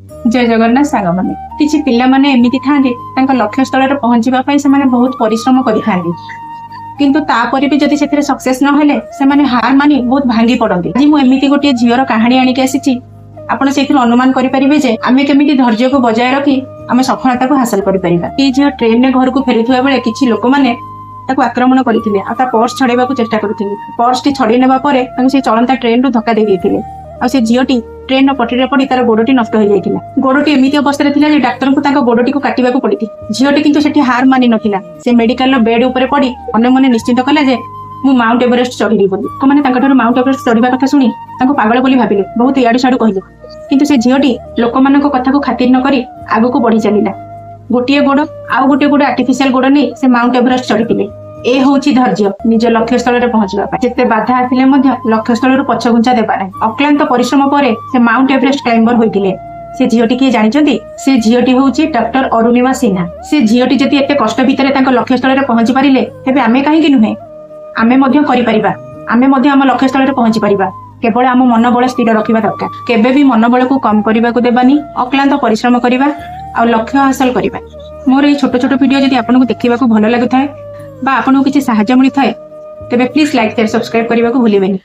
जय जगन्नाथ सांग मैंने किसी पिला माने एमिति थांती लक्ष्य स्थल पहुंचवा से बहुत परिश्रम करिथांती किंतु तापर भी जदि से सक्सेस न हेले से माने हार मानी बहुत भांगी पड़ती। आज मुझे गोटे झीर कहानी आणिक आसी आपण से अनुमान करेंगे जे आम केमी धैर्य को बजाय रखी आम सफलता को हासिल कर झील ट्रेन में घर को फेरुवा बेले किसी लोक मैंने आक्रमण करते पर्स छड़ाइवा चेष्टा करते पर्स टी छड़े ना से चलता ट्रेन रु धक्का देते से झीटी ट्रेन पटरी पड़ी तार गोड़टी नष्ट हो जाता गोड़टी एमती अवस्था था डाक्तर को गोड़टी को काटा पड़ी झीटी किंतु सेठी हार मानि नथिला से मेडिकल बेड ऊपर पड़ी मन मन निश्चिंत कला जे मु माउंट एवरेस्ट चढ़ी बोली मैंने माउंट एवरेस्ट चढ़ा कथा शुणी पागल बोली भाविले बहुत इाड़ू साड़ू कहले किंतु से झीटी लोक मान कथा को खातिर न करी आगु को बढ़ी चलला गोटे गोड़ आउ गोटे गोड़ आर्टिफिशियल गोड़ नहीं से माउंट एवरेस्ट चढ़ी ए होची धैर्य निज लक्ष्य स्थल पहुंचवा जिते बाधा आसिले लक्ष्य स्थल पछघुंचा देवा ना अक्लांत परिश्रम पर से माउंट एवरेस्ट क्लाइंबर होइतिले से झीटी किए जानते से झीटी होची डॉक्टर अरुणिमा सिन्हा से झीटी जदि एते कष्ट भितर लक्ष्य स्थल पहुंची पारिले तेबे आमे कहीं नुहे आमे मध्य करि परिबा आमे मध्य आम लक्ष्य स्थल पहुंची परिबा केवल आम मनोबल स्थिर रखा दरकार केबे भी मनोबल को कम करने को देवानी अक्लांत परिश्रम करवा आ लक्ष्य हासिल करवा। मोर ये छोट छोट वीडियो जदि आपको देखा भल लगुए बा आपको किसी साहाय्य मिलता है तेबे प्लीज लाइक शेयर सब्सक्राइब करने को भूलिबेनी।